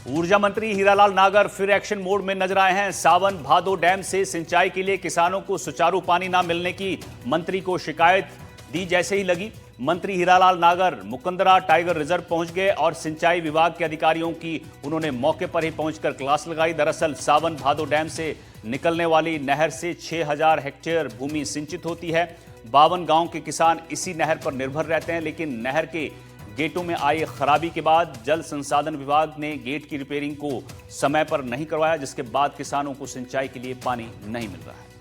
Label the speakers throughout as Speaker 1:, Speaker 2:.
Speaker 1: ऊर्जा मंत्री हीरालाल नागर फिर एक्शन मोड में नजर आए हैं। सावन भादो डैम से सिंचाई के लिए किसानों को सुचारू पानी न मिलने की मंत्री को शिकायत दी जैसे ही लगी, मंत्री हीरालाल नागर मुकंदरा टाइगर रिजर्व पहुंच गए और सिंचाई विभाग के अधिकारियों की उन्होंने मौके पर ही पहुंचकर क्लास लगाई। दरअसल सावन भादो डैम से निकलने वाली नहर से 6000 हेक्टेयर भूमि सिंचित होती है। 52 गांव के किसान इसी नहर पर निर्भर रहते हैं, लेकिन नहर के गेटों में आई खराबी के बाद जल संसाधन विभाग ने गेट की रिपेयरिंग को समय पर नहीं करवाया, जिसके बाद किसानों को सिंचाई के लिए पानी नहीं मिल रहा है।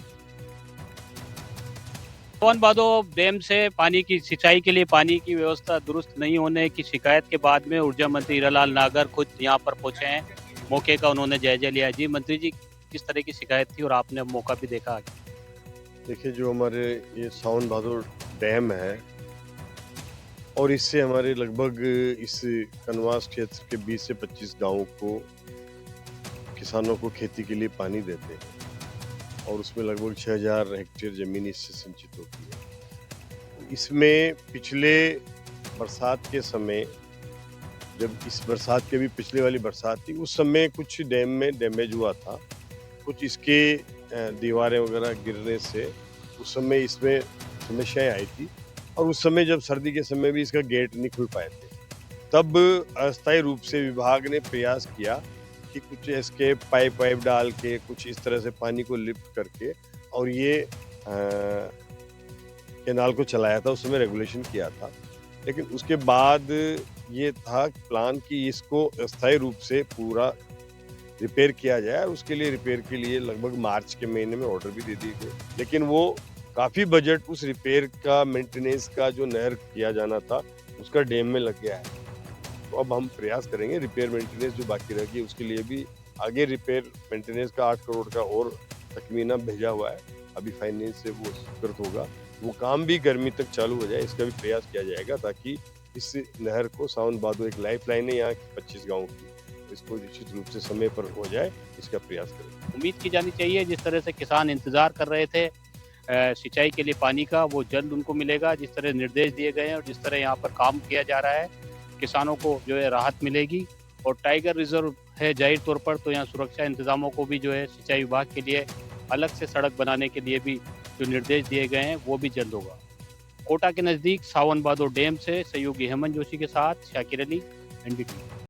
Speaker 2: सावन भादो डैम से पानी की सिंचाई के लिए पानी की व्यवस्था दुरुस्त नहीं होने की शिकायत के बाद में ऊर्जा मंत्री हीरालाल नागर खुद यहां पर पहुंचे हैं। मौके का उन्होंने जायजा लिया। जी मंत्री जी, किस तरह की शिकायत थी और आपने मौका भी देखा?
Speaker 3: देखिए, जो हमारे ये सावन भादो डैम है और इससे हमारे लगभग इस कनवास क्षेत्र के 20 से 25 गांवों को किसानों को खेती के लिए पानी देते हैं और उसमें लगभग 6000 हेक्टेयर जमीन इससे सिंचित होती है। इसमें पिछले बरसात के समय, जब इस बरसात के भी पिछले वाली बरसात थी, उस समय कुछ डैम में डैमेज हुआ था। कुछ इसके दीवारें वगैरह गिरने से उस समय इसमें समस्याएं आई थी और उस समय जब सर्दी के समय भी इसका गेट नहीं खुल पाए थे, तब अस्थायी रूप से विभाग ने प्रयास किया कि कुछ इसके पाइप डाल के कुछ इस तरह से पानी को लिफ्ट करके और ये कैनाल को चलाया था। उस समय रेगुलेशन किया था, लेकिन उसके बाद ये था प्लान कि इसको अस्थायी रूप से पूरा रिपेयर किया जाए। उसके लिए रिपेयर के लिए लगभग मार्च के महीने में ऑर्डर भी दे दिए गए, लेकिन वो काफ़ी बजट उस रिपेयर का, मेंटेनेंस का जो नहर किया जाना था उसका डैम में लग गया है। तो अब हम प्रयास करेंगे रिपेयर मेंटेनेंस जो बाकी रह गई उसके लिए भी आगे रिपेयर मेंटेनेंस का 8 करोड़ का और तखमीना भेजा हुआ है। अभी फाइनेंस से वो स्वीकृत होगा, वो काम भी गर्मी तक चालू हो जाए, इसका भी प्रयास किया जाएगा ताकि इस नहर को सावन भादो एक लाइफ लाइन है यहाँ की 25 गाँव की, इसको निश्चित रूप से समय पर हो जाए, इसका प्रयास करें।
Speaker 2: उम्मीद की जानी चाहिए जिस तरह से किसान इंतजार कर रहे थे सिंचाई के लिए पानी का, वो जल्द उनको मिलेगा। जिस तरह निर्देश दिए गए हैं और जिस तरह यहाँ पर काम किया जा रहा है, किसानों को जो है राहत मिलेगी। और टाइगर रिजर्व है जाहिर तौर पर, तो यहाँ सुरक्षा इंतजामों को भी जो है सिंचाई विभाग के लिए अलग से सड़क बनाने के लिए भी जो निर्देश दिए गए हैं वो भी जल्द होगा। कोटा के नज़दीक सावन भादो डैम से सहयोगी हेमंत जोशी के साथ शाकिर अली, NDTV।